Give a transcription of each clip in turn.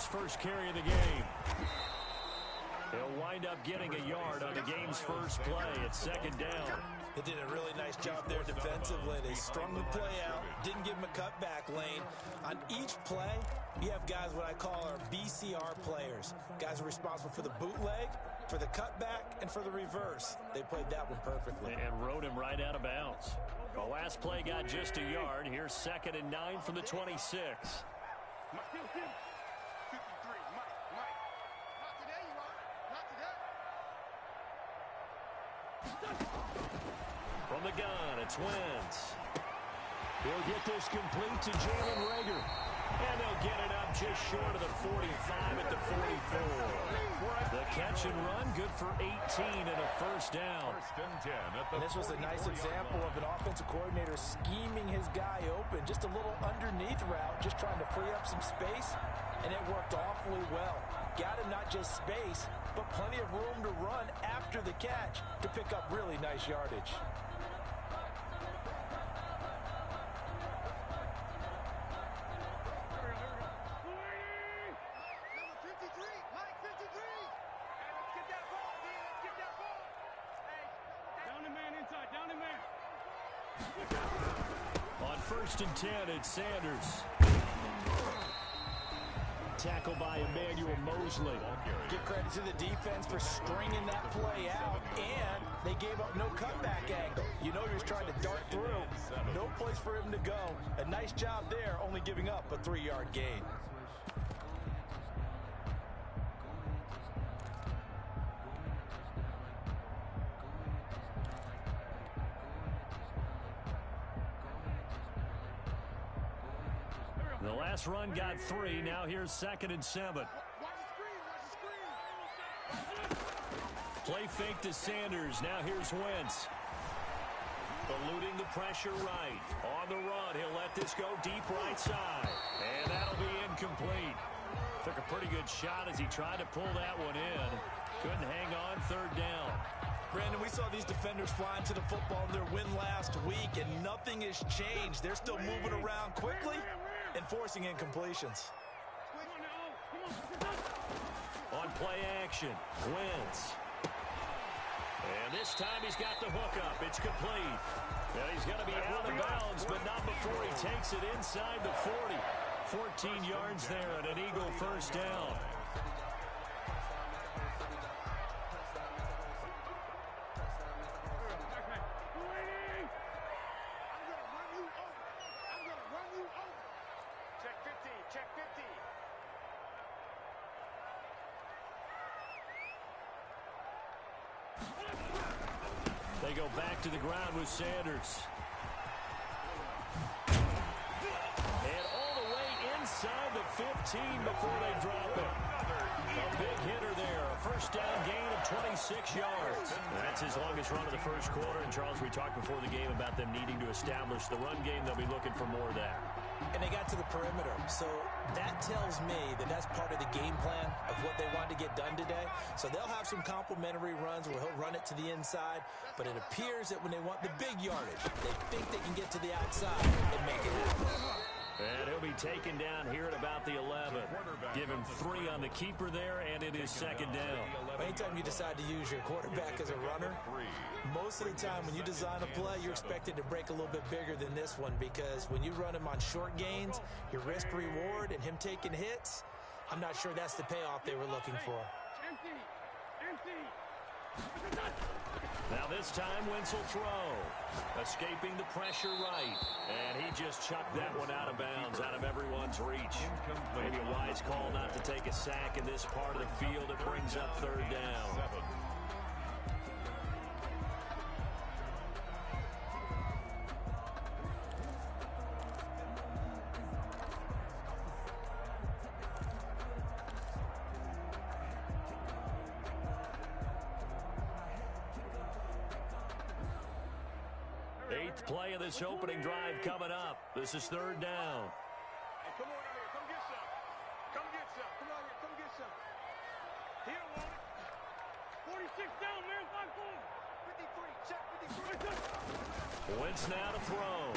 his first carry of the game. He'll wind up getting a yard on the game's first play at second down. They did a really nice job there defensively. They strung the play out, didn't give him a cutback lane. On each play, you have guys what I call our BCR players. Guys are responsible for the bootleg, for the cutback, and for the reverse. They played that one perfectly. And rode him right out of bounds. The last play got just a yard. Here's 2nd and 9 from the 26. From the gun, it's Wentz. He'll get this complete to Jalen Reagor. And they'll get it up just short of the 45 at the 44. The catch and run, good for 18 and a first down. And this was a nice example of an offensive coordinator scheming his guy open. Just a little underneath route, just trying to free up some space. And it worked awfully well. Got him not just space, but plenty of room to run after the catch to pick up really nice yardage. On 1st and 10, it's Sanders. Tackled by Emmanuel Mosley. Give credit to the defense for stringing that play out, and they gave up no cutback angle. You know he was trying to dart through. No place for him to go. A nice job there, only giving up a 3-yard gain. The last run got 3. Now here's 2nd and 7. Play fake to Sanders. Now here's Wentz. Eluding the pressure right. On the run, he'll let this go deep right side. And that'll be incomplete. Took a pretty good shot as he tried to pull that one in. Couldn't hang on 3rd down. Brandon, we saw these defenders flying to the football in their win last week, and nothing has changed. They're still moving around quickly and forcing incompletions. On play action, Wentz. And this time he's got the hookup. It's complete. And he's going to be out of bounds, but not before he takes it inside the 40. 14 yards there and an Eagle first down. They go back to the ground with Sanders. And all the way inside the 15 before they drop it. A big hitter there. A first down gain of 26 yards. That's his longest run of the first quarter. And, Charles, we talked before the game about them needing to establish the run game. They'll be looking for more of that. And they got to the perimeter. So that tells me that that's part of the game plan of what they want to get done today. So they'll have some complimentary runs where he'll run it to the inside. But it appears that when they want the big yardage, they think they can get to the outside and make it happen. And he'll be taken down here at about the 11. Give him 3 on the keeper there, and it is 2nd down. Anytime you decide to use your quarterback as a runner, most of the time when you design a play, you're expected to break a little bit bigger than this one, because when you run him on short gains, your risk-reward and him taking hits, I'm not sure that's the payoff they were looking for. Now this time, Wentz will throw. Escaping the pressure right. And he just chucked that one out of bounds, out of everyone's reach. Maybe a wise call not to take a sack in this part of the field. It brings up 3rd down. Eighth play of this opening drive coming up. This is 3rd down. Hey, come on out here. Come get some. Come get some. Come on here. Come get some. Here, want it. 46 down, man. 5-4. 53. Check 53. Wentz now to throw.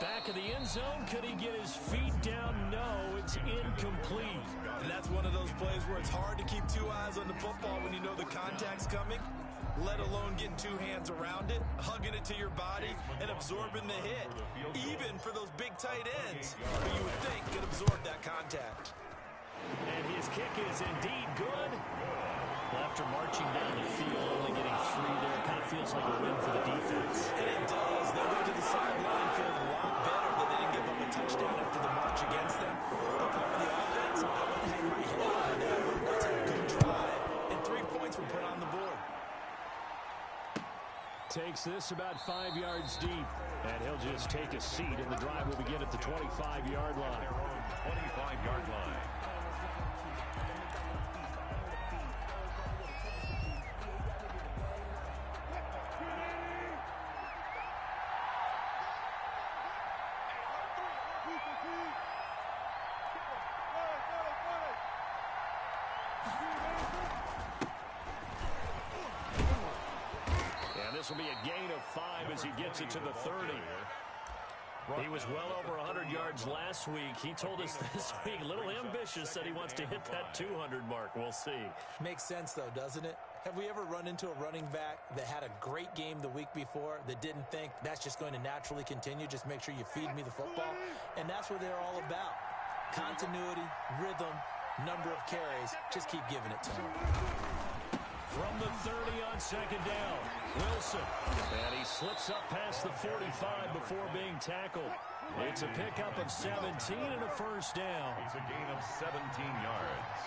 Back of the end zone, could he get his feet down? No, it's incomplete. And that's one of those plays where it's hard to keep two eyes on the football when you know the contact's coming, let alone getting two hands around it, hugging it to your body, and absorbing the hit. Even for those big tight ends, who you would think could absorb that contact. And his kick is indeed good. Well, after marching down the field, only getting 3 there, kind of feels like a win for the defense. And it does. They'll go to the sideline feeling a lot better that they didn't give up a touchdown after the march against them. But part of the offense, I wouldn't hang my head on that one. That's a good drive, and 3 points were put on the board. Takes this about 5 yards deep, and he'll just take a seat, and the drive will begin at the 25-yard line. 25-yard line. This will be a gain of 5 as he gets it to the 30. He was well over 100 yards last week. He told us this week, a little ambitious, that he wants to hit that 200 mark. We'll see. Makes sense, though, doesn't it? Have we ever run into a running back that had a great game the week before that didn't think that's just going to naturally continue? Just make sure you feed me the football. And that's what they're all about. Continuity, rhythm, number of carries. Just keep giving it to him. From the 30 on second down, Wilson. And he slips up past the 45 before being tackled. It's a pickup of 17 and a first down. It's a gain of 17 yards.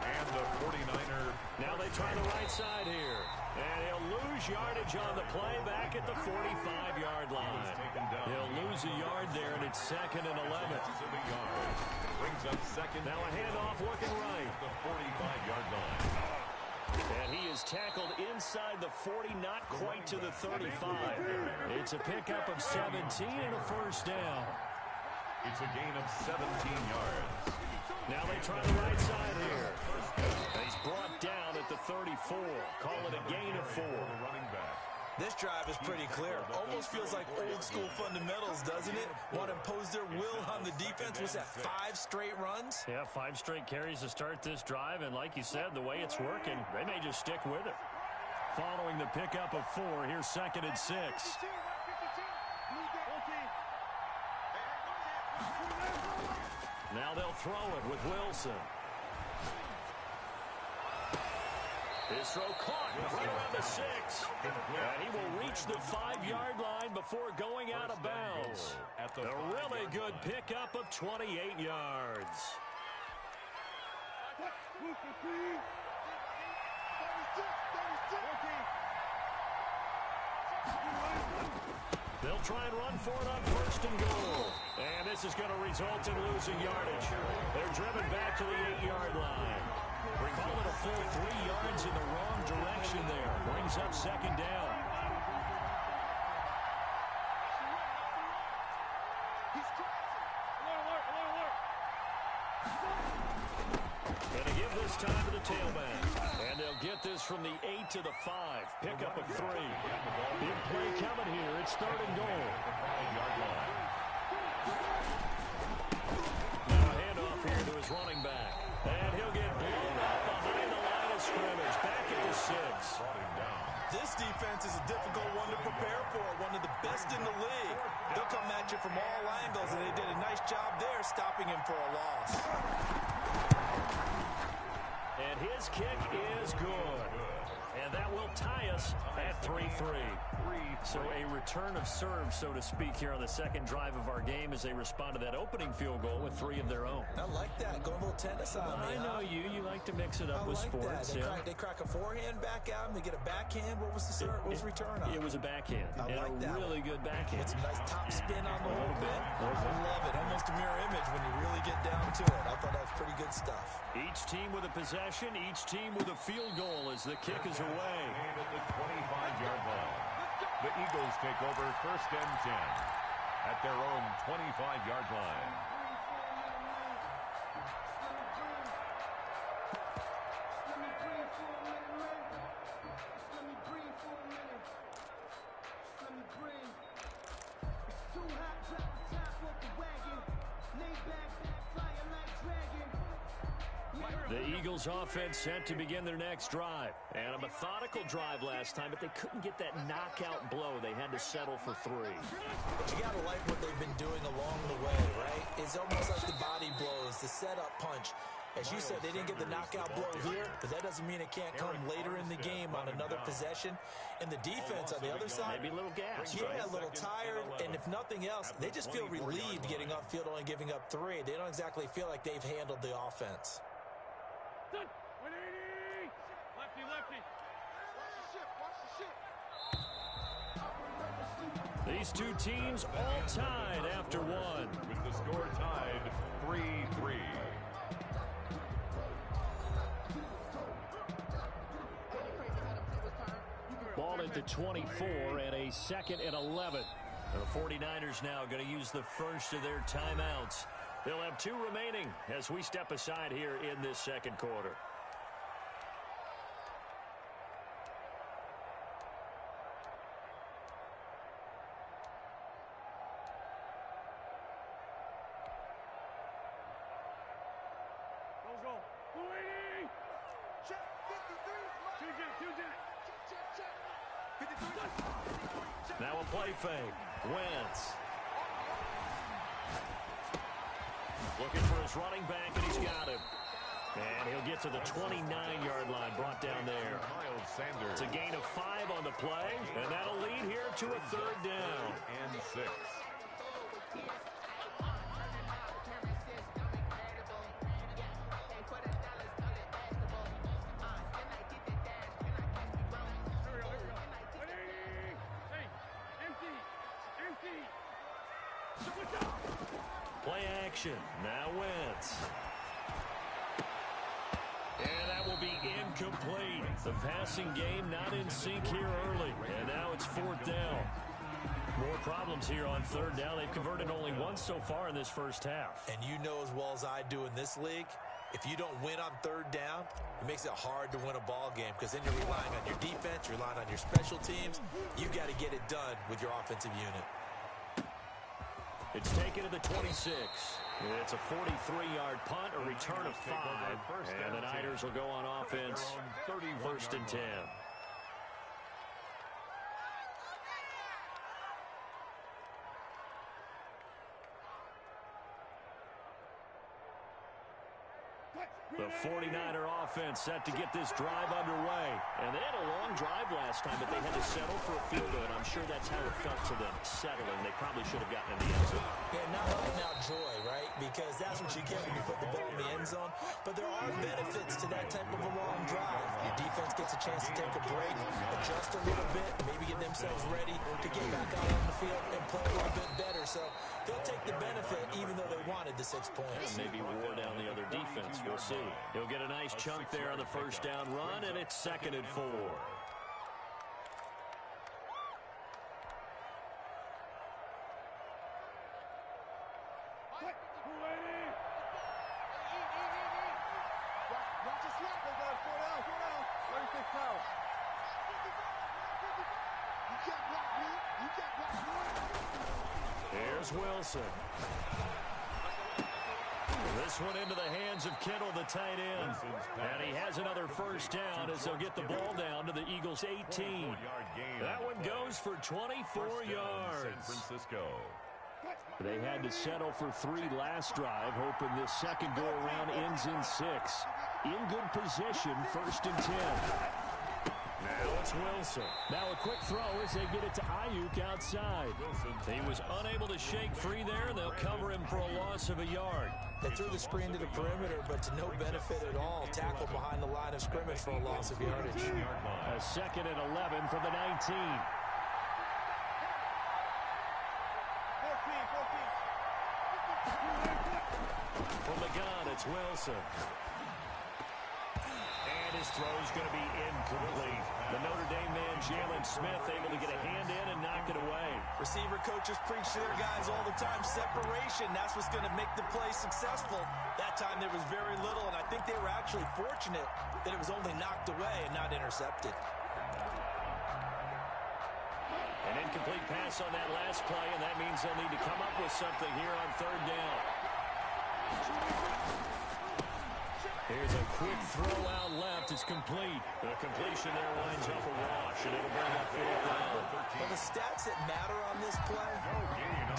And the 49er. Now they try the right side here. And he'll lose yardage on the play back at the 45-yard line. He'll lose a yard there, and it's 2nd and 11. Brings up second. Now a handoff looking right. The 45-yard line. And he is tackled inside the 40, not quite to the 35. It's a pickup of 17 and a first down. It's a gain of 17 yards. Now they try the right side here. And he's brought down at the 34. Call it a gain of 4. Running back. This drive is pretty clear. Almost feels like old school fundamentals, doesn't it? Want to impose their will on the defense. Was that 5 straight runs? Yeah, 5 straight carries to start this drive. And like you said, the way it's working, they may just stick with it. Following the pickup of 4, here's 2nd and 6. Now they'll throw it with Wilson. His throw caught right around the 6. And he will reach the 5-yard line before going out of bounds. A really good pickup of 28 yards. They'll try and run for it on 1st and goal. And this is going to result in losing yardage. They're driven back to the 8-yard line. We're calling a full 3 yards in the wrong direction there. Brings up 2nd down. Gonna give this time to the tailback. And they'll get this from the 8 to the 5. Pickup of 3. Big play coming here. It's 3rd and goal. Now a handoff here to his running back. And he'll get blown up behind the line of scrimmage. Back at the 6. This defense is a difficult one to prepare for. One of the best in the league. They'll come at you from all angles, and they did a nice job there stopping him for a loss. And his kick is good. And that will tie us at 3-3. So a return of serve, so to speak, here on the 2nd drive of our game as they respond to that opening field goal with 3 of their own. I like that. Going a little tennis on me. I know you. You like to mix it up with sports. They crack a forehand back at him. They get a backhand. What was the return on? It was a backhand. I like that. Really good backhand. It's a nice top spin on the whole bit. I love it. Almost a mirror image when you really get down to it. I thought that was pretty good stuff. Each team with a possession, each team with a field goal as the kick is away. At the 25-yard line. The Eagles take over 1st and 10 at their own 25-yard line. The Eagles offense set to begin their next drive. And a methodical drive last time, but they couldn't get that knockout blow. They had to settle for 3. But you got to like what they've been doing along the way, right? It's almost like the body blows, the setup punch. As you said, they didn't get the knockout blow here, but that doesn't mean it can't come later in the game on another possession. And the defense on the other side, maybe a little gas, yeah, right? a little tired. And if nothing else, they just feel relieved getting upfield, only giving up 3. They don't exactly feel like they've handled the offense. Lefty, lefty. These two teams all tied after 1. With the score tied 3-3. Ball at the 24 and a 2nd and 11. The 49ers now going to use the first of their timeouts. They'll have 2 remaining as we step aside here in this second quarter. Go. 280. Check 53. Check. Now a play fake. Wentz. Looking for his running back, and he's got him. And he'll get to the 29-yard line, brought down there. It's a gain of 5 on the play, and that'll lead here to a 3rd down. And 6. Play action. Now Wentz. And that will be incomplete. The passing game not in sync here early. And now it's 4th down. More problems here on 3rd down. They've converted only once so far in this first half. And you know as well as I do in this league, if you don't win on 3rd down, it makes it hard to win a ball game because then you're relying on your defense, you're relying on your special teams. You've got to get it done with your offensive unit. It's taken to the 26. It's a 43-yard punt, a return of 5. And the Niners will go on offense, 1st and 10. The 49er offense set to get this drive underway. And they had a long drive last time, but they had to settle for a field goal. And I'm sure that's how it felt to them, settling. They probably should have gotten in the end zone. Yeah, not letting out joy, right? Because that's what you get when you put the ball in the end zone. But there are benefits to that type of a long drive. Your defense gets a chance to take a break, adjust a little bit, maybe get themselves ready to get back out on the field and play a little bit better. So they'll take the benefit even though they wanted the 6 points. Maybe wore down the other defense. We'll see. He'll get a nice chunk there on the first down run, and it's 2nd and 4. Here's Wilson. This one into the hands of Kittle, the tight end. And he has another first down as they'll get the ball down to the Eagles' 18. That one goes for 24 yards. They had to settle for 3 last drive, hoping this second go-around ends in 6. In good position, 1st and 10. Now it's Wilson. Now a quick throw as they get it to Ayuk outside. He was unable to shake free there, and they'll cover him for a loss of a yard. They threw the screen to the perimeter, but to no benefit at all. Tackled behind the line of scrimmage for a loss of yardage. A 2nd and 11 from the 19. 14. From the gun, it's Wilson. His throw is going to be incomplete. The Notre Dame man, Jalen Smith, able to get a hand in and knock it away. Receiver coaches preach to their guys all the time. Separation, that's what's going to make the play successful. That time there was very little, and I think they were actually fortunate that it was only knocked away and not intercepted. An incomplete pass on that last play, and that means they'll need to come up with something here on 3rd down. Here's a quick throw out left. It's complete. The completion there winds up a wash, and it'll bring up 4th down. Well, the stats that matter on this play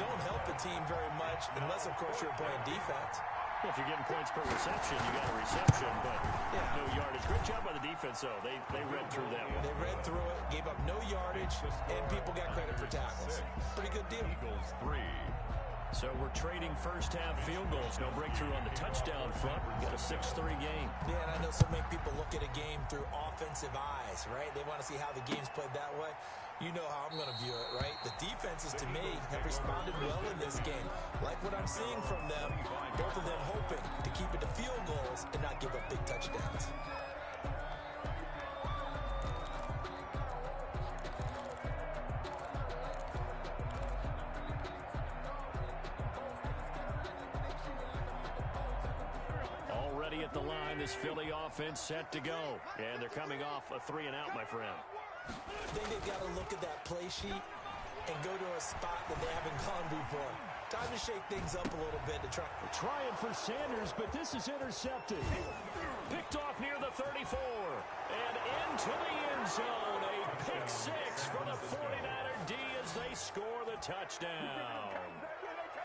don't help the team very much unless, of course, you're playing defense. Well, if you're getting points per reception, you got a reception, but no yardage. Great job by the defense, though. They read through that one. They read through it, gave up no yardage, and people got credit for tackles. Pretty good deal. Eagles 3. So we're trading first-half field goals. No breakthrough on the touchdown front. We got a 6-3 game. Yeah, and I know so many people look at a game through offensive eyes, right? They want to see how the game's played that way. You know how I'm going to view it, right? The defenses, to me, have responded well in this game. Like what I'm seeing from them, both of them hoping to keep it to field goals and not give up big touchdowns. Already at the line, this Philly offense set to go. And they're coming off a 3-and-out, my friend. I think they've got to look at that play sheet and go to a spot that they haven't gone before. Time to shake things up a little bit to try. Trying for Sanders, but this is intercepted. Picked off near the 34. And into the end zone. A pick 6 for the 49er D as they score the touchdown.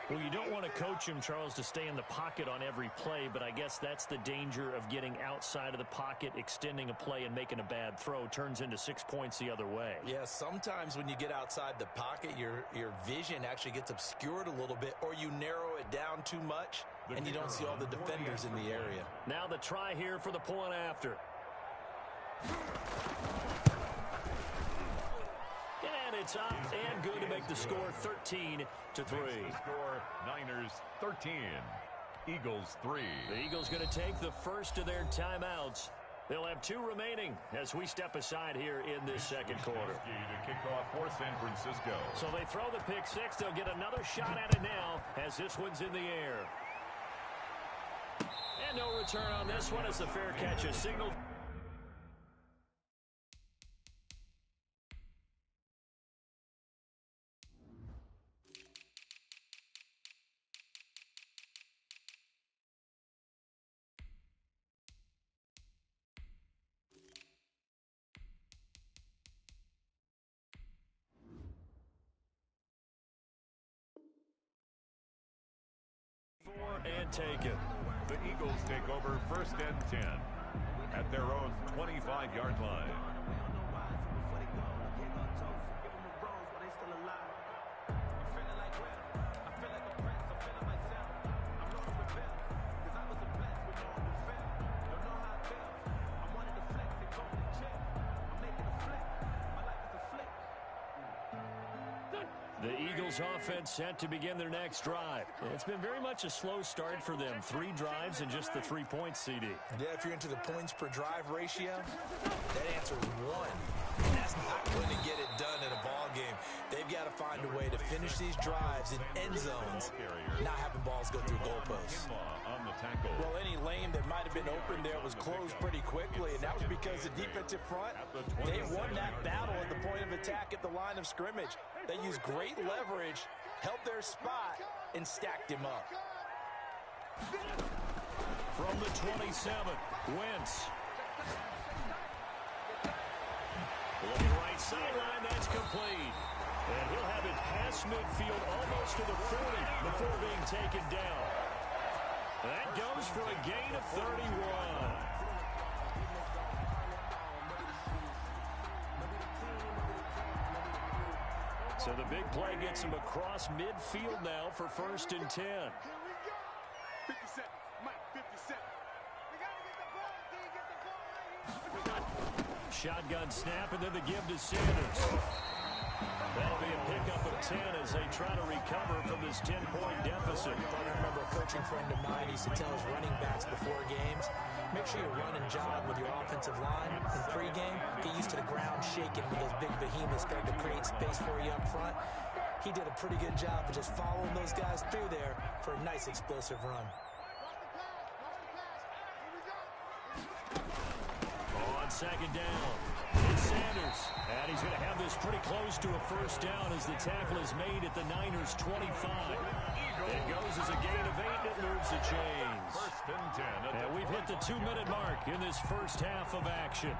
Well, you don't want to coach him, Charles, to stay in the pocket on every play, but I guess that's the danger of getting outside of the pocket, extending a play, and making a bad throw. Turns into 6 points the other way. Yeah, sometimes when you get outside the pocket, your vision actually gets obscured a little bit, or you narrow it down too much, and you don't see all the defenders in the area. Now the try here for the point after. And it's up and good to make the score 13-3. Score Niners 13, Eagles 3. The Eagles going to take the first of their timeouts. They'll have 2 remaining as we step aside here in this second quarter. To kick off for San Francisco. So they throw the pick 6. They'll get another shot at it now as this one's in the air. And no return on this one as the fair catch is signaled. And take it. The Eagles take over 1st and 10 at their own 25-yard line. The Eagles offense set to begin their next drive. It's been very much a slow start for them. 3 drives and just the 3 points, CD. Yeah, if you're into the points per drive ratio, that answer is 1. And that's not going to get it done in a ball game. They've got to find a way to finish these drives in end zones, not having balls go through goalposts. Well, any lane that might have been open there was closed pretty quickly, and that was because the defensive front, they won that battle at the point of attack at the line of scrimmage. They used great leverage, held their spot, and stacked him up. From the 27, Wentz. Looking right sideline, that's complete. And he'll have it past midfield almost to the 40 before being taken down. That goes for a gain of 31. So the big play gets him across midfield now for 1st and 10. 57. Mike, 57. We got to get the ball. Can you get the ball right here? Shotgun snap and then the give to Sanders. That'll be a pickup of 10 as they try to recover from this 10-point deficit. I remember a coaching friend of mine used to tell his running backs before games, make sure you run and jog with your offensive line in pregame. Get used to the ground shaking when those big behemoths start to create space for you up front. He did a pretty good job of just following those guys through there for a nice explosive run. On on second down. It's Sanders. And he's going to have this pretty close to a first down as the tackle is made at the Niners' 25. It goes as a gain of 8. It moves the chains. First and 10. And we've hit the 2-minute mark in this first half of action.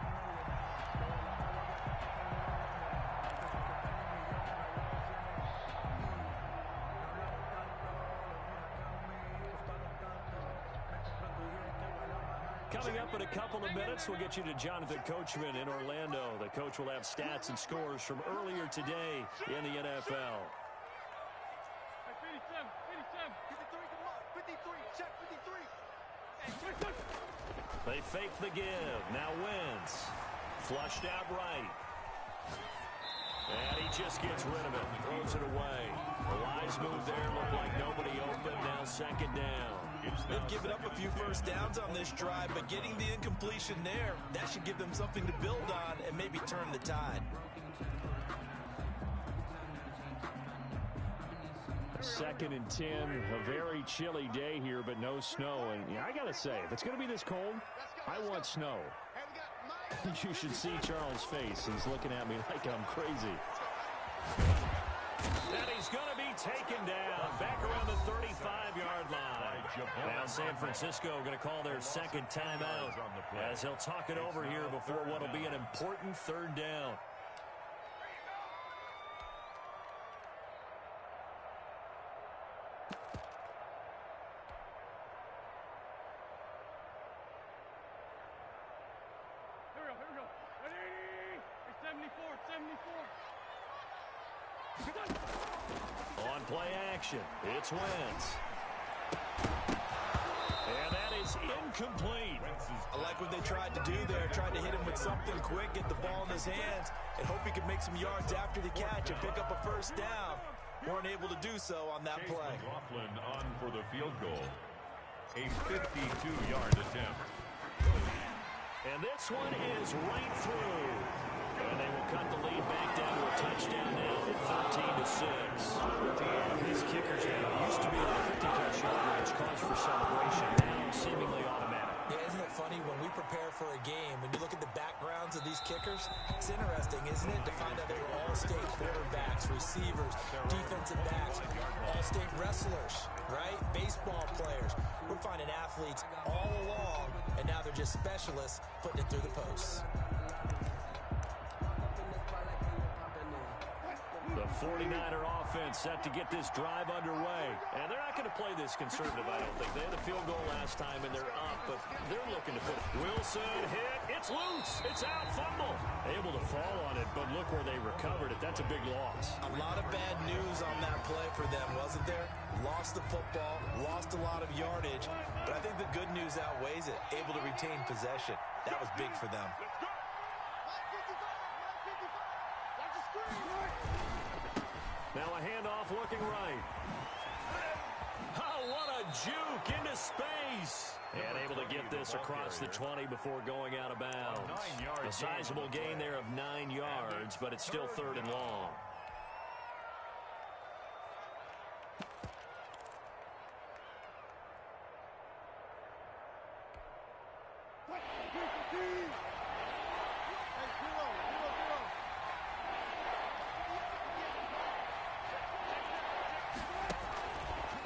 Coming up in a couple of minutes, we'll get you to Jonathan Coachman in Orlando. The coach will have stats and scores from earlier today in the NFL. 57, 53, come on, 53, check 53. They fake the give. Now Wentz. Flushed out right. And he just gets rid of it. Throws it away. The wise move there. Looked like nobody open. Now second down. They've given up a few first downs on this drive, but getting the incompletion there, that should give them something to build on and maybe turn the tide. Second and 10, a very chilly day here, but no snow. And yeah, I got to say, if it's going to be this cold, I want snow. You should see Charles' face. He's looking at me like I'm crazy. And he's going to be taken down back around the 35-yard line. Now San Francisco going to call their second timeout as he'll talk it over here before what will be an important third down. Here we go. Ready? It's 74. On play action, it's Wentz. And that is incomplete. I like what they tried to do there, tried to hit him with something quick, get the ball in his hands, and hope he could make some yards after the catch and pick up a first down. Weren't able to do so on that play. McLaughlin on for the field goal. A 52-yard attempt. And this one is right through. And they will cut the lead back down to a touchdown now at 13-6. These kickers used to be like 50-plus yard range cause for celebration. Now seemingly automatic. Yeah, isn't it funny when we prepare for a game, when you look at the backgrounds of these kickers, it's interesting, isn't it, to find out they were all-state quarterbacks, receivers, defensive backs, all-state wrestlers, right? Baseball players. We're finding athletes all along, and now they're just specialists putting it through the posts. The 49er offense set to get this drive underway. And they're not going to play this conservative, I don't think. They had a field goal last time, and they're up, but they're looking to put it. Wilson hit. It's loose. It's out. Fumble. Able to fall on it, but look where they recovered it. That's a big loss. A lot of bad news on that play for them, wasn't there? Lost the football, lost a lot of yardage, but I think the good news outweighs it. Able to retain possession. That was big for them. Now a handoff looking right. Oh, what a juke into space. And able to get this across the 20 before going out of bounds. A sizable gain there of 9 yards, but it's still third and long.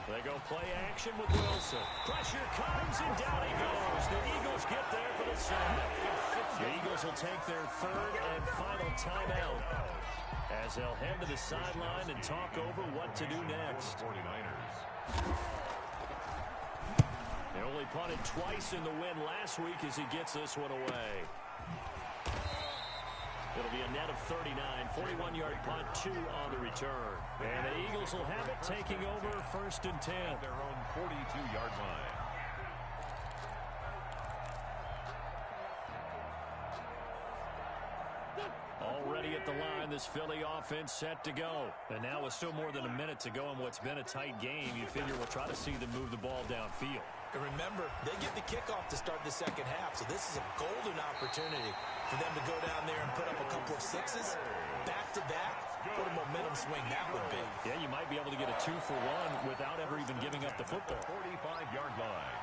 They go play action with Wilson. Pressure comes, and down he goes. The Eagles get there for the sack. The Eagles will take their third and final timeout as they'll head to the sideline and talk over what to do next. 49ers. They only punted twice in the win last week as he gets this one away. It'll be a net of 39, 41-yard punt, 2 on the return. And the Eagles will have it taking over first and 10. Their own 42-yard line. Already at the line, this Philly offense set to go. And now with still more than a minute to go in what's been a tight game, you figure we'll try to see them move the ball downfield. And remember, they get the kickoff to start the second half, so this is a golden opportunity for them to go down there and put up a couple of sixes, back-to-back. What a momentum swing that would be. Yeah, you might be able to get a 2-for-1 without ever even giving up the football. 45-yard line.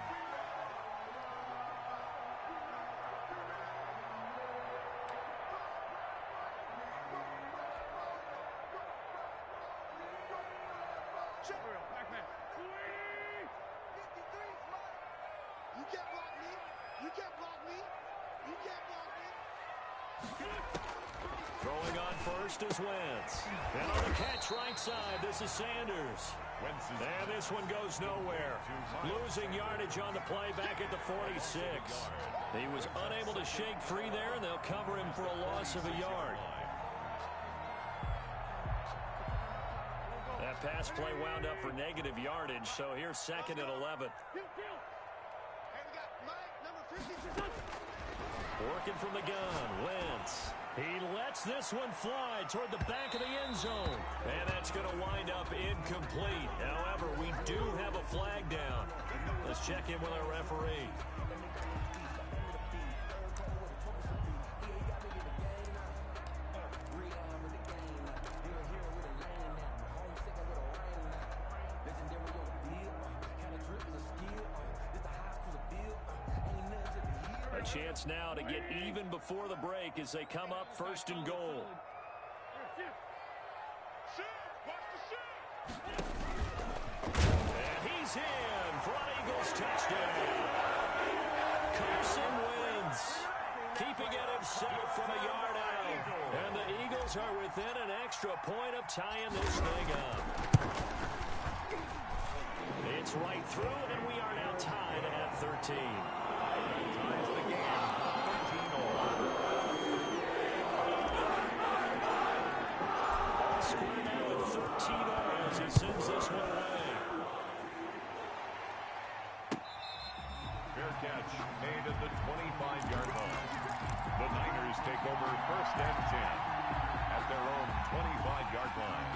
Back man. You can't block me. You can't block me. You can't block me. Throwing on first is Wentz. And on the catch right side, this is Sanders. And this one goes nowhere. Losing yardage on the play back at the 46. He was unable to shake free there, and they'll cover him for a loss of a yard. That pass play wound up for negative yardage, so here's 2nd and 11. Hey, we got Mike, number 52. Working from the gun, Wentz. He lets this one fly toward the back of the end zone. And that's going to wind up incomplete. However, we do have a flag down. Let's check in with our referee. A chance now to get even before the break as they come up 1st and goal. And he's in for an Eagles touchdown. Carson Wentz keeping it himself from a yard out. And the Eagles are within an extra point of tying this thing up. It's right through, and we are now tied at 13. Ties the game. 13-all. All square now at 13-all as he sends this one away. Fair catch made at the 25-yard line. The Niners take over 1st and 10 at their own 25-yard line.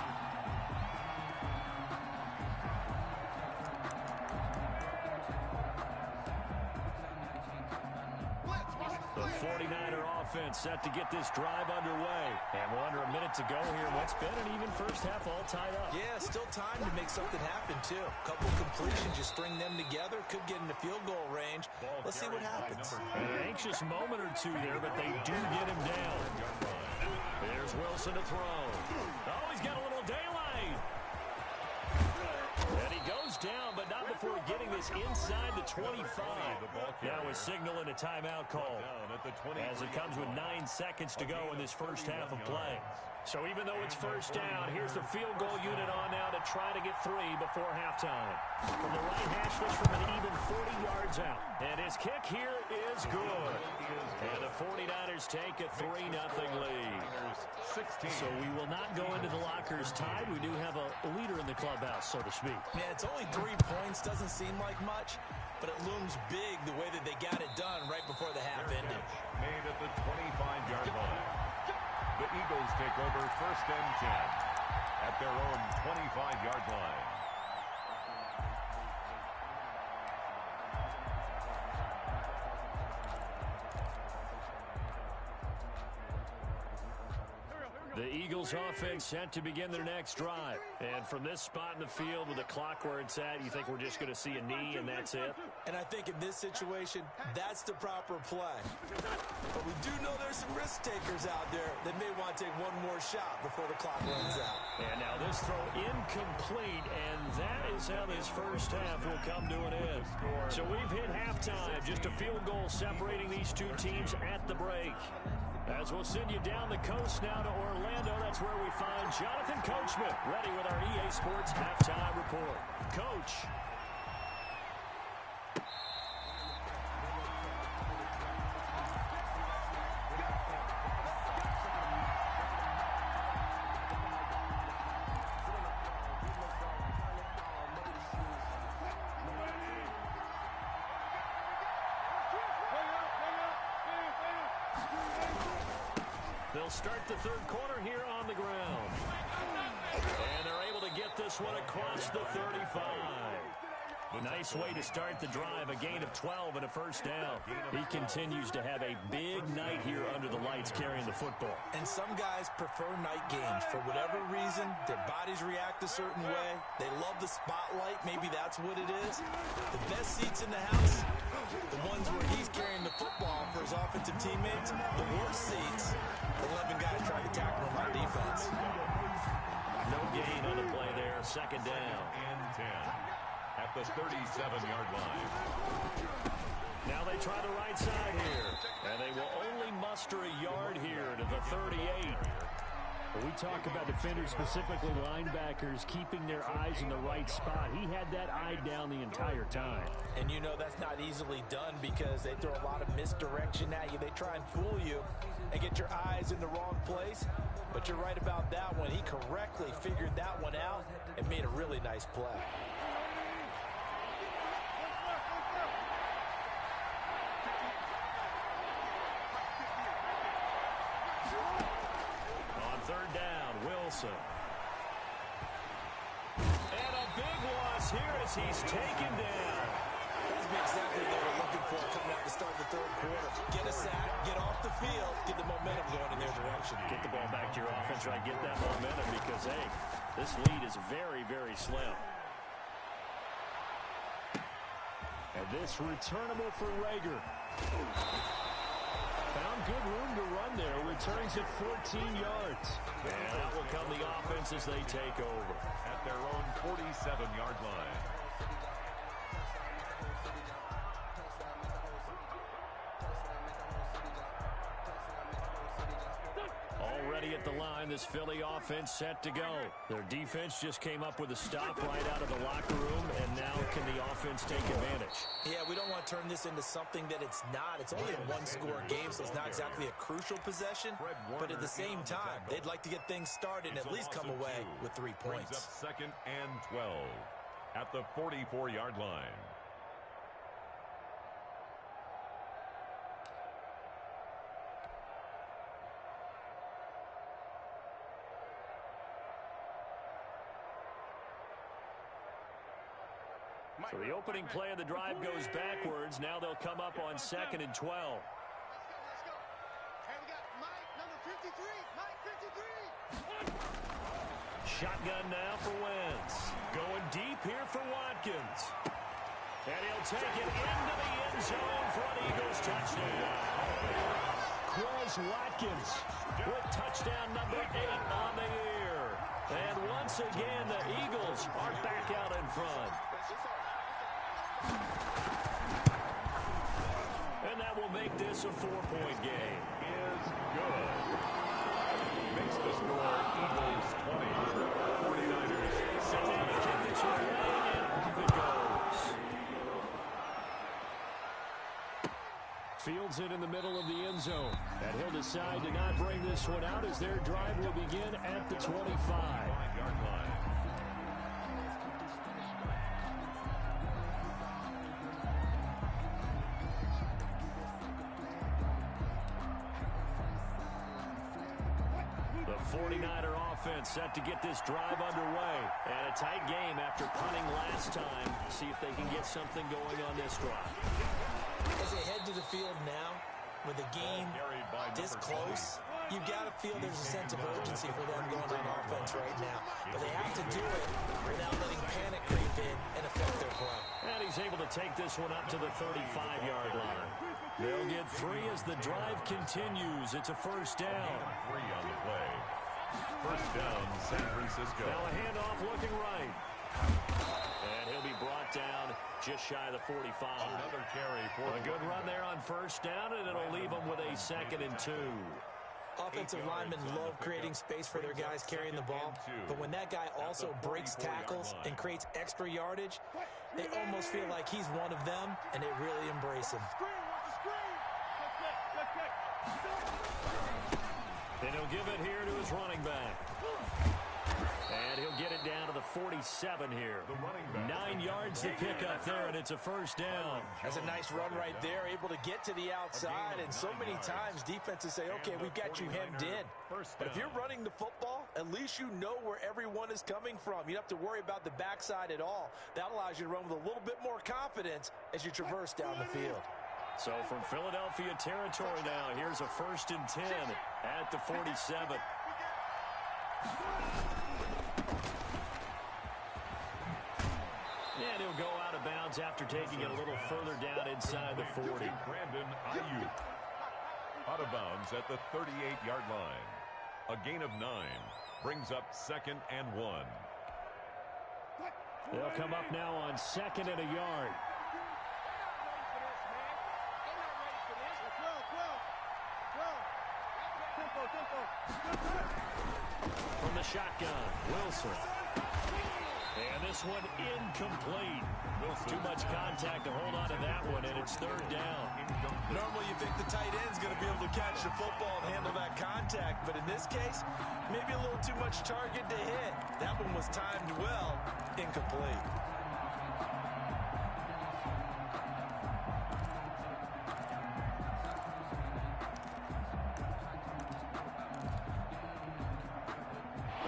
The 49er offense set to get this drive underway. And we're under a minute to go here. What's been an even first half all tied up. Yeah, still time to make something happen, too. A couple completions, you string them together, could get into field goal range. Let's see what happens. An anxious moment or two there, but they do get him down. There's Wilson to throw. Oh, he's got a little daylight. And he goes down, but not before getting this inside the 25. Now a signal and a timeout call as it comes with 9 seconds to go in this first half of play. So even though it's first down, here's the field goal unit on now to try to get 3 before halftime. From the right hash, fish from an even 40 yards out. And his kick here is good. And the 49ers take a 3-0 lead. So we will not go into the lockers tied. We do have a leader in the clubhouse, so to speak. Yeah, it's only 3 points. Doesn't seem like much, but it looms big the way that they got it done right before the half ended. Made at the 25-yard line. The Eagles take over 1st and 10 at their own 25-yard line. The Eagles offense set to begin their next drive. And from this spot in the field with the clock where it's at, you think we're just going to see a knee and that's it? And I think in this situation, that's the proper play. But we do know there's some risk takers out there that may want to take one more shot before the clock runs out. And now this throw incomplete, and that is how this first half will come to an end. So we've hit halftime, just a field goal separating these two teams at the break. As we'll send you down the coast now to Orlando, that's where we find Jonathan Coachman, ready with our EA Sports halftime report. Coach. They'll start the third quarter here on the ground. And they're able to get this one across the 35. Nice way to start the drive, a gain of 12 and a first down. He continues to have a big night here under the lights carrying the football. And some guys prefer night games. For whatever reason, their bodies react a certain way. They love the spotlight. Maybe that's what it is. The best seats in the house, the ones where he's carrying the football for his offensive teammates. The worst seats, 11 guys trying to tackle him on defense. No gain on the play there, second down. at the 37-yard line. Now they try the right side here. And they will only muster a yard here to the 38. When we talk about defenders, specifically linebackers, keeping their eyes in the right spot, he had that eye down the entire time. And you know that's not easily done because they throw a lot of misdirection at you. They try and fool you and get your eyes in the wrong place. But you're right about that one. He correctly figured that one out and made a really nice play. On third down, Wilson. And a big loss here as he's taken down. That's exactly what they were looking for coming out to start the third quarter. Get a sack, get off the field, get the momentum going in their direction. Get the ball back to your offense, right? Get that momentum because, hey, this lead is very, very slim. And this returnable for Rager. Found good room to run there. Returns at 14 yards. And out will come the offense as they take over. At their own 47-yard line. Already at the line, this Philly offense set to go. Their defense just came up with a stop right out of the locker room, and now can the offense take advantage? Yeah, we don't want to turn this into something that it's not. It's only a one-score game, so it's not exactly a crucial possession. But at the same time, they'd like to get things started and at least come away with 3 points. Brings up second and 12 at the 44-yard line. So the opening play of the drive goes backwards. Now they'll come up on second and 12. Let's go. Hey, we got Mike, number 53. Mike, 53. Shotgun now for Wentz. Going deep here for Watkins. And he'll take it into the end zone for an Eagles touchdown. Quez Watkins with touchdown number 8 on the year. And once again, the Eagles are back out in front. And that will make this a 4-point game. Is good. Makes the score Eagles 20, 49ers. Set down to kick this one away, and off it goes. Fields it in the middle of the end zone. And he'll decide to not bring this one out as their drive will begin at the 25-yard line. The 49er offense set to get this drive underway. And a tight game after punting last time. See if they can get something going on this drive. As they head to the field now, with the game this close, you've got to feel there's a sense of urgency for them going on offense right now. But they have to do it without letting panic creep in and affect their play. And he's able to take this one up to the 35-yard line. They'll get 3 as the drive continues. It's a first down. 3 on the play. First down, San Francisco. Now a handoff looking right. And he'll be brought down just shy of the 45. Another carry for a good run there on first down, and it'll leave them with a 2nd and 2. Offensive linemen love creating space for their guys carrying the ball, but when that guy also breaks tackles and creates extra yardage, they almost feel like he's one of them, and they really embrace him. And he'll give it here to his running back. And he'll get it down to the 47 here. 9 yards to pick up there, and it's a first down. That's a nice run right there, able to get to the outside. And so many times defenses say, okay, we've got you hemmed in. But if you're running the football, at least you know where everyone is coming from. You don't have to worry about the backside at all. That allows you to run with a little bit more confidence as you traverse down the field. So from Philadelphia territory now, here's a 1st and 10 at the 47. And he'll go out of bounds after taking it a little further down inside the 40. Brandon Ayuk out of bounds at the 38-yard line. A gain of 9 brings up 2nd and 1. They'll come up now on 2nd and a yard. From the shotgun, Wilson. And this one incomplete. Too much contact to hold on to that one, and it's 3rd down. Normally you think the tight end's going to be able to catch the football and handle that contact, but in this case, maybe a little too much target to hit. That one was timed well, incomplete.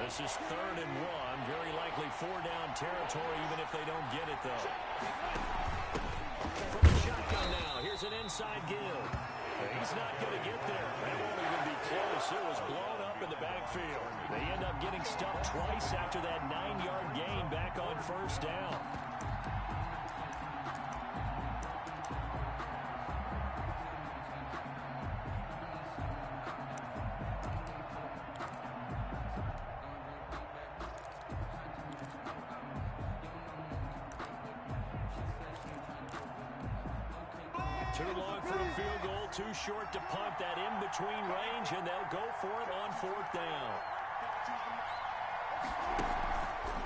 This is 3rd and 1. Very likely 4-down territory, even if they don't get it, though. From the shotgun now, here's an inside give. He's not going to get there. That won't even be close. It was blown up in the backfield. They end up getting stuffed twice after that 9-yard gain back on 1st down. Too long for a field goal, too short to punt. That in-between range, and they'll go for it on 4th down.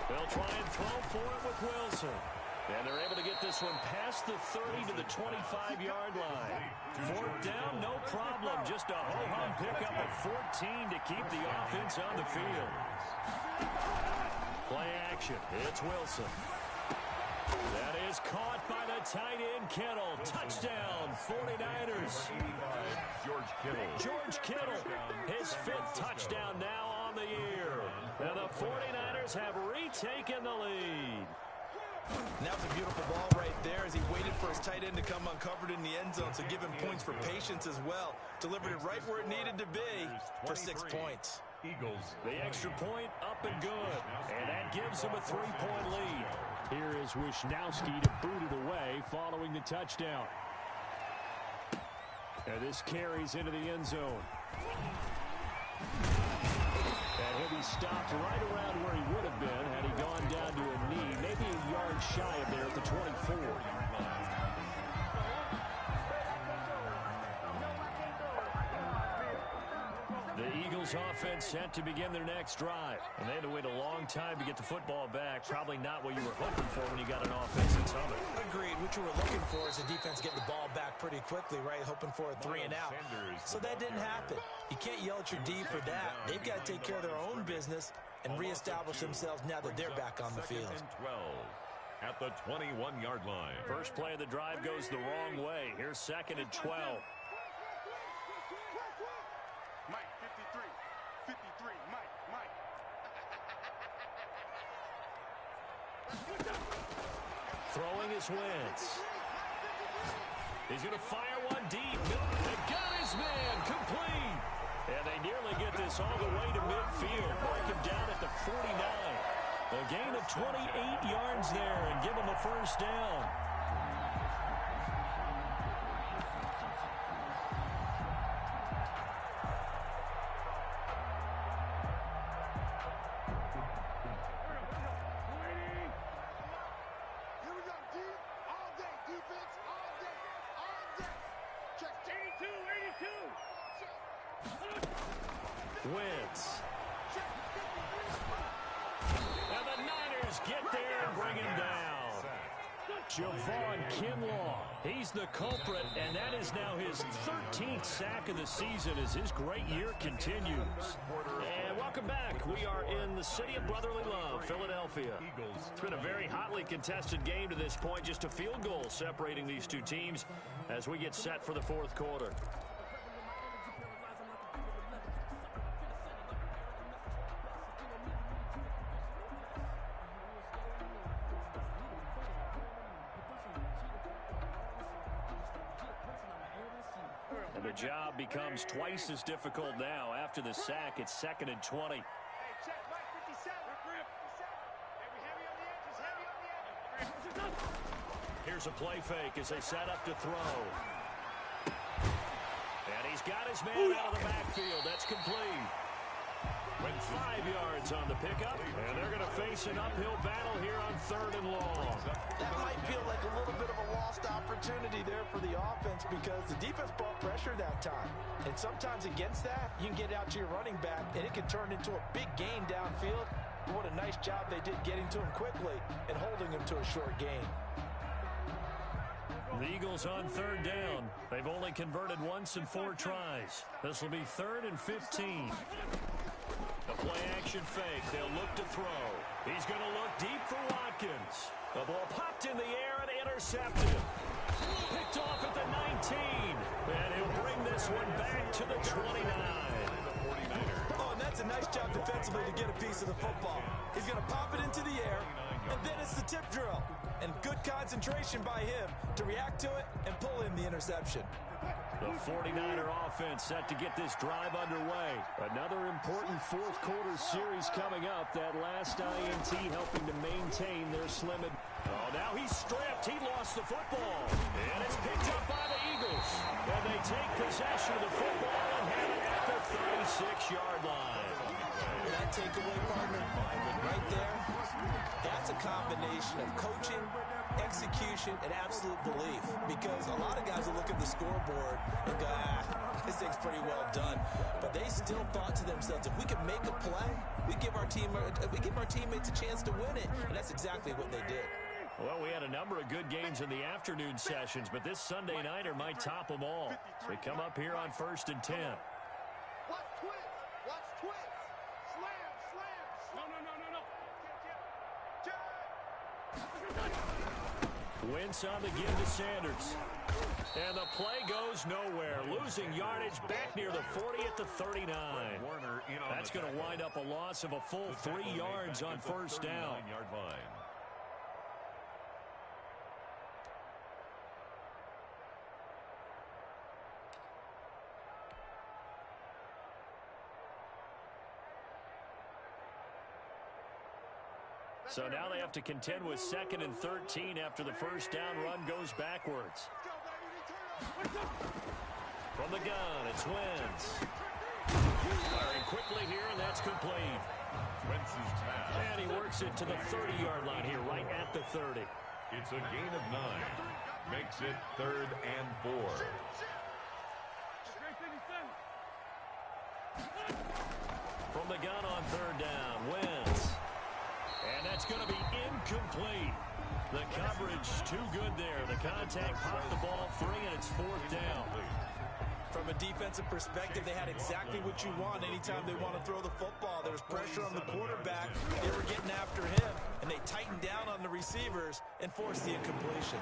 They'll try and throw for it with Wilson. And they're able to get this one past the 30 to the 25-yard line. 4th down, no problem. Just a ho-hum pickup of 14 to keep the offense on the field. Play action. It's Wilson. That is caught by the tight end, Kittle. Touchdown, 49ers. George Kittle, his 5th touchdown now on the year. And the 49ers have retaken the lead. And that was a beautiful ball right there as he waited for his tight end to come uncovered in the end zone, so give him points for patience as well. Delivered it right where it needed to be for 6 points. Eagles. The extra point up and good. And that gives them a 3-point lead. Here is Wisnowski to boot it away following the touchdown. And this carries into the end zone. And he'll be stopped right around where he would have been had he gone down to a knee, maybe a yard shy of there at the 24. The Eagles offense set to begin their next drive. And they had to wait a long time to get the football back. Probably not what you were hoping for when you got an offense that's humming. Agreed. What you were looking for is the defense getting the ball back pretty quickly, right? Hoping for a 3 and out. So that didn't happen. You can't yell at your D for that. They've got to take care of their own business and reestablish themselves now that they're back on the field. 12 at the 21-yard line. First play of the drive goes the wrong way. Here's 2nd and 12. Mike, 53. 53. Mike. Throwing his Wentz. He's going to fire one deep. They got his man complete. And they nearly get this all the way to midfield. Mark him down at the 49. A gain of 28 yards there and give him a 1st down. Wentz. And the Niners get there and bring him down. Javon Kinlaw, he's the culprit, and that is now his 13th sack of the season as his great year continues. And welcome back. We are in the city of brotherly love, Philadelphia. It's been a very hotly contested game to this point, just a field goal separating these two teams as we get set for the 4th quarter. And the job becomes twice as difficult now. After the sack, it's 2nd and 20. Hey, check, Mike, 57. Hey, we heavy on the edges, Here's a play fake as they set up to throw. And he's got his man out of the backfield. That's complete. 5 yards on the pickup, and they're going to face an uphill battle here on 3rd and long. That might feel like a little bit of a lost opportunity there for the offense because the defense brought pressure that time. And sometimes against that, you can get out to your running back, and it can turn into a big gain downfield. But what a nice job they did getting to him quickly and holding him to a short gain. The Eagles on 3rd down. They've only converted once in 4 tries. This will be 3rd and 15. The play-action fake. They'll look to throw. He's going to look deep for Watkins. The ball popped in the air and intercepted. Picked off at the 19. And he'll bring this one back to the 29. Oh, and that's a nice job defensively to get a piece of the football. He's going to pop it into the air, and then it's the tip drill. And good concentration by him to react to it and pull in the interception. The 49er offense set to get this drive underway. Another important fourth-quarter series coming up. That last INT helping to maintain their slim. Oh, now he's stripped. He lost the football. And it's picked up by the Eagles. And they take possession of the football and have it at the 36-yard line. That takeaway, partner, right there, that's a combination of coaching, execution, and absolute belief. Because a lot of guys will look at the scoreboard and go, this thing's pretty well done. But they still thought to themselves, if we can make a play, we give our teammates a chance to win it. And that's exactly what they did. Well, we had a number of good games in the afternoon sessions, but this Sunday nighter might top them all. So we come up here on 1st and 10. Watch twist. Watch twist. Slam, slam. No. Wentz on the give to Sanders. And the play goes nowhere. Losing yardage back near the 40 at the 39. That's going to wind up a loss of a full 3 yards on 1st down. So now they have to contend with 2nd and 13 after the first down run goes backwards. From the gun, it's Wentz. Firing quickly here, and that's complete. Wentz's pass. And he works it to the 30-yard line here, right at the 30. It's a gain of 9. Makes it 3rd and 4. From the gun on 3rd down, Wentz. And that's going to be incomplete. The coverage too good there. The contact popped the ball free, and it's 4th down. From a defensive perspective, they had exactly what you want anytime they want to throw the football. There was pressure on the quarterback. They were getting after him, and they tightened down on the receivers and forced the incompletion.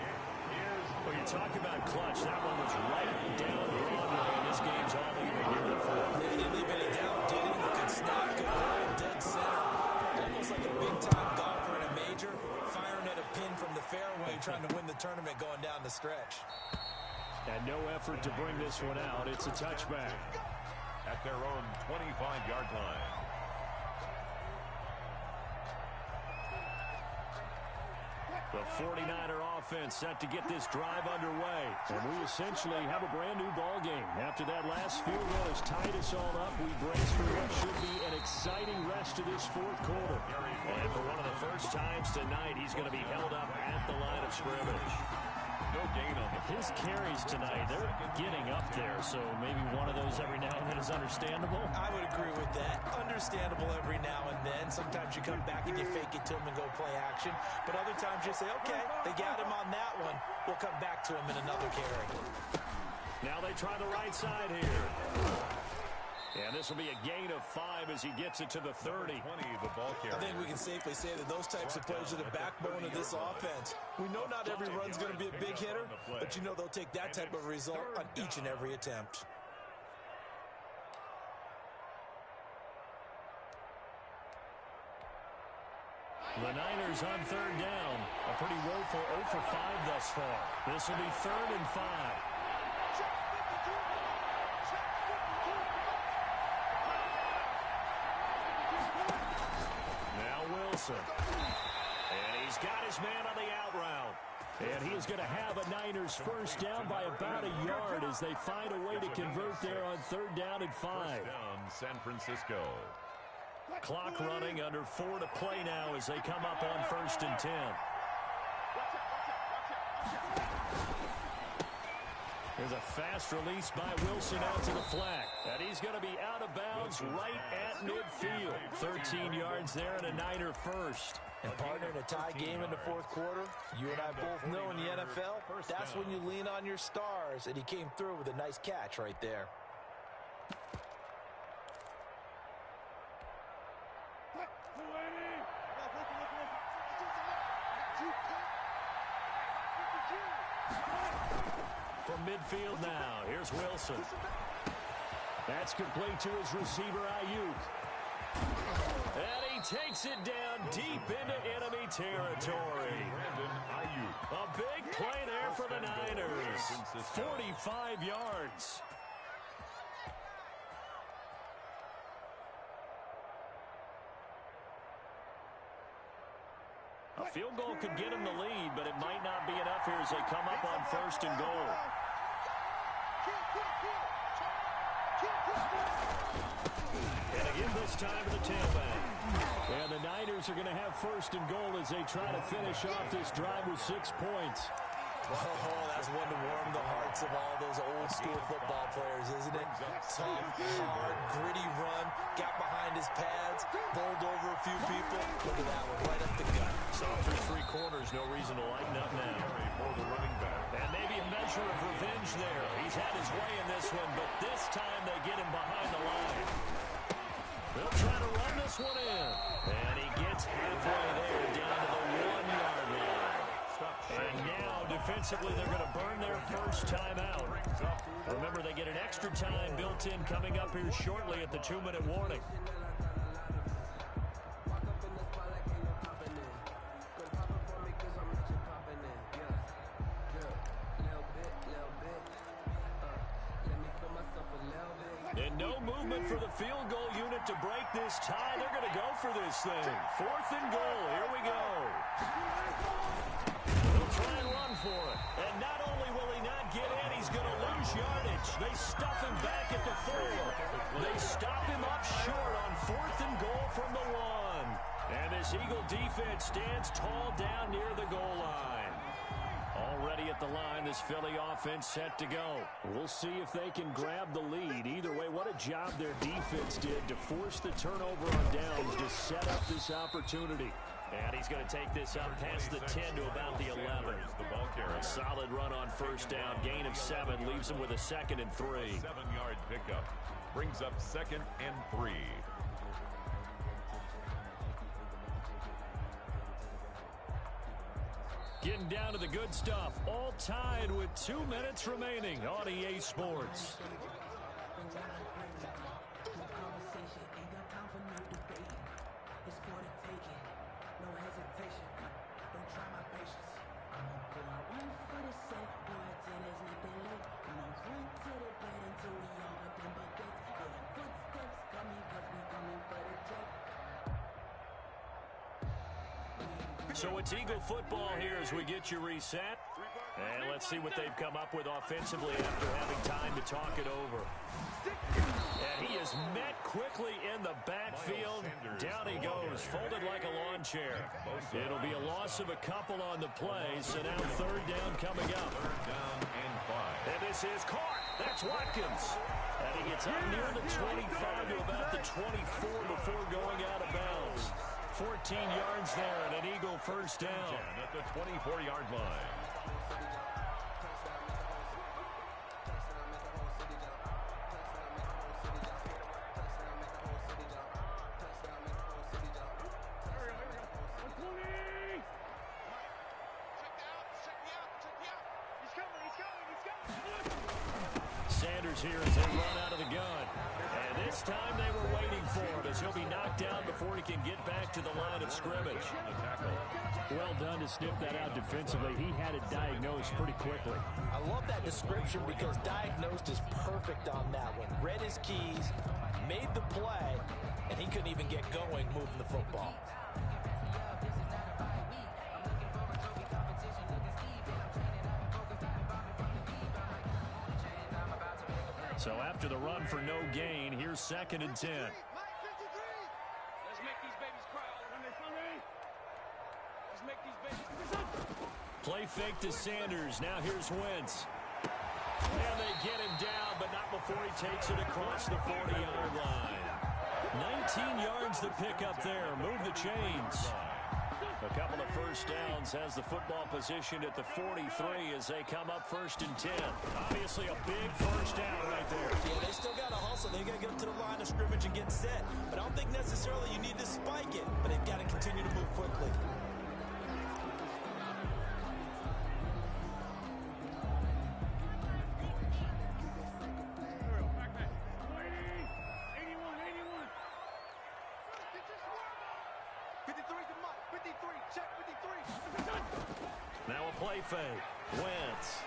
Well, you talk about clutch. That one was right down Broadway, and this game's all even here in the 4th. They didn't leave any doubt, did he? The good snap, good line, dead center. Almost like a big-time golfer in a major, firing at a pin from the fairway, trying to win the tournament going down the stretch. And no effort to bring this one out. It's a touchback. At their own 25-yard line. The 49er offense set to get this drive underway. And we essentially have a brand-new ball game. After that last field goal has tied us all up, we brace for what should be an exciting rest of this 4th quarter. And for one of the first times tonight, he's going to be held up at the line of scrimmage. No gain on his carries tonight. They're getting up there, so maybe one of those every now and then is understandable. I would agree with that. Understandable every now and then. Sometimes you come back and you fake it to him and go play action. But other times you say, okay, they got him on that one. We'll come back to him in another carry. Now they try the right side here. And this will be a gain of 5 as he gets it to the 30. The ball carrier. I think we can safely say that those types of plays are the backbone of this offense. We know not every run's going to be a big hitter, but you know they'll take that type of result on each and every attempt. The Niners on 3rd down. A pretty woeful 0 for 5 thus far. This will be 3rd and 5. And he's got his man on the out route. And he is going to have a Niners first down by about a yard as they find a way to convert there on 3rd down and 5. First down, San Francisco. Clock running, under 4 to play now as they come up on 1st and 10. There's a fast release by Wilson out to the flat. And he's going to be out of bounds right at midfield. 13 yards there and a Niner first. And partner, in a tie game in the 4th quarter, you and I both know in the NFL, that's when you lean on your stars. And he came through with a nice catch right there. From midfield now, here's Wilson. That's complete to his receiver, Ayuk. And he takes it down deep into enemy territory. A big play there for the Niners. 45 yards. A field goal could get him the lead, but it might not be enough here as they come up on 1st and goal. And again this time to the tailback. And the Niners are going to have 1st and goal as they try to finish off this drive with 6 points. Oh, that's one to warm the hearts of all those old school football players, isn't it? Tough, hard, gritty run, got behind his pads, bowled over a few people. Look at that one, right up the gut. So through 3 quarters, no reason to lighten up now. For the running back. And maybe a measure of revenge there. He's had his way in this one, but this time they get him behind the line. They'll try to run this one in. And he gets halfway there, down to the 1-yard line. And now, defensively, they're going to burn their first time out. Remember, they get an extra time built in coming up here shortly at the 2-minute warning. And no movement for the field goal unit to break this tie. They're going to go for this thing. 4th and goal. Here we go. They'll try and run for it. And not only will he not get in, he's going to lose yardage. They stuff him back at the 4. They stop him up short on 4th and goal from the 1. And this Eagle defense stands tall down near the goal line. Already at the line, this Philly offense set to go. We'll see if they can grab the lead. Either way, what a job their defense did to force the turnover on downs to set up this opportunity. And he's going to take this up past the 10 to about the 11. A solid run on 1st down. Gain of 7 leaves him with a 2nd and 3. 7-yard pickup brings up 2nd and 3. Getting down to the good stuff. All tied with 2 minutes remaining on EA Sports. So it's Eagle football here as we get you reset. And let's see what they've come up with offensively after having time to talk it over. And he is met quickly in the backfield. Down he goes, folded like a lawn chair. It'll be a loss of a couple on the play, so now 3rd down coming up. 3rd down and 5. And this is caught. That's Watkins. And he gets up near the 25 to about the 24 before going out of bounds. 14 yards there and an Eagle 1st down. At the 24-yard line. Sanders here as they run out of the gun. And this time they were waiting for him as he'll be knocked down before he can get back to the line of scrimmage. Well done to sniff that out defensively. He had it diagnosed pretty quickly. I love that description because diagnosed is perfect on that one. Read his keys, made the play, and he couldn't even get going moving the football. So after the run for no gain, here's 2nd and 10. Play fake to Sanders. Now here's Wentz. And they get him down, but not before he takes it across the 40-yard line. 19 yards to pick up there. Move the chains. A couple of first downs, has the football positioned at the 43 as they come up 1st and 10. Obviously a big first down right there. Yeah, they still got to hustle. They got to get up to the line of scrimmage and get set. But I don't think necessarily you need to spike it, but they've got to continue to move quickly. Now a play fake. Wentz.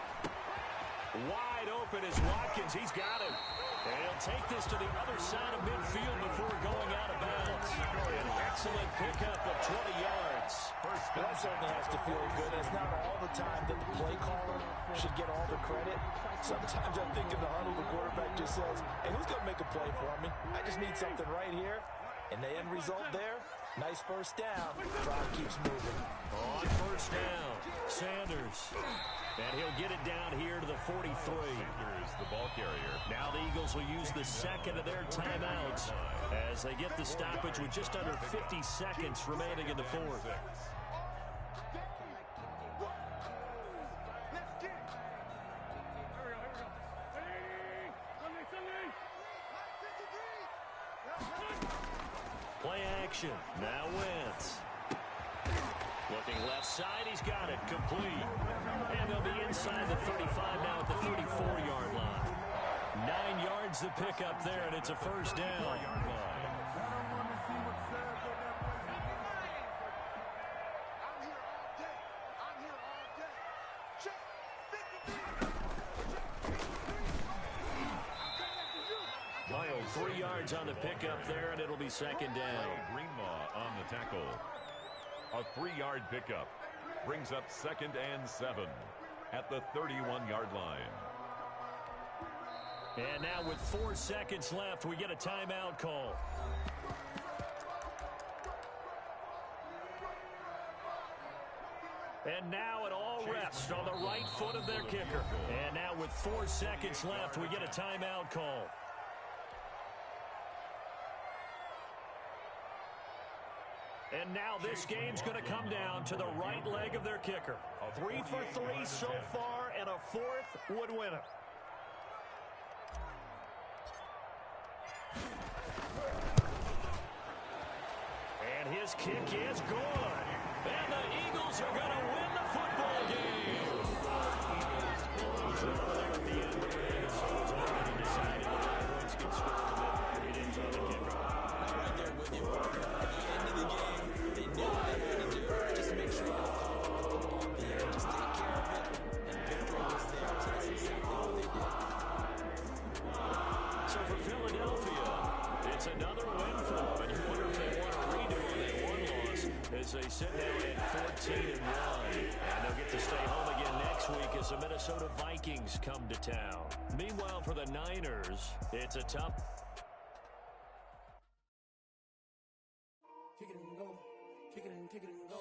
Wide open is Watkins. He's got him. And he'll take this to the other side of midfield before going out of bounds. An excellent pickup of 20 yards. That certainly has to feel good. It's not all the time that the play caller should get all the credit. Sometimes I think in the huddle, the quarterback just says, hey, who's going to make a play for me? I just need something right here. And the end result there, nice first down. Drive keeps moving. On first down, Sanders. And he'll get it down here to the 43. Sanders, the ball carrier. Now the Eagles will use the second of their timeouts as they get the stoppage with just under 50 seconds remaining in the fourth. Play action. Now Wentz. Looking left side. He's got it. Complete. And they'll be inside the 35 now at the 34-yard line. 9 yards to pick up there, and it's a first down. Miles 3 yards on the pickup there, and it'll be second down. Greenlaw on the tackle. A 3-yard pickup brings up 2nd and 7 at the 31-yard line. And now with 4 seconds left, we get a timeout call. And now it all rests on the right foot of their kicker. And now with 4 seconds left, we get a timeout call. And now this game's going to come down to the right leg of their kicker. 3 for 3 so far, and a 4th would win it. And his kick is good. And the Eagles are going to win the football game. There at the end of the game, so it's already decided that points get scored. It ends on the kicker. I'm right there with you. At the end of the game, they knew what they had to do. Just make sure you don't fall off the football. Just take care of it, and victory was there. So that's exactly what they did. So for Philadelphia, it's another win for them. And you wonder if they want to redo that one loss as they sit down at 14-1. And they'll get to stay home again next week as the Minnesota Vikings come to town. Meanwhile, for the Niners, it's a tough... Kick it and go. Kick it and go.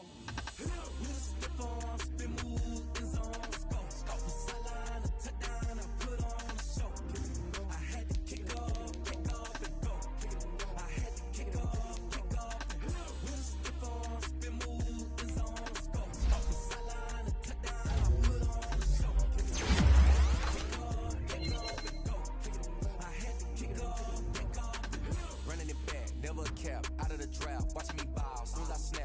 With a stiff arm, spin move, in zones, go. Off the sideline, a touchdown, I put on a show. I had to kick off and go. I had to kick off and go. With a stiff arm, spin move, in zones, go. Off the sideline, a touchdown, I put on a show. Kick off and go. I had to kick off. Running it back, never a cap, out of the draft, watching me bow. Soon as I snap.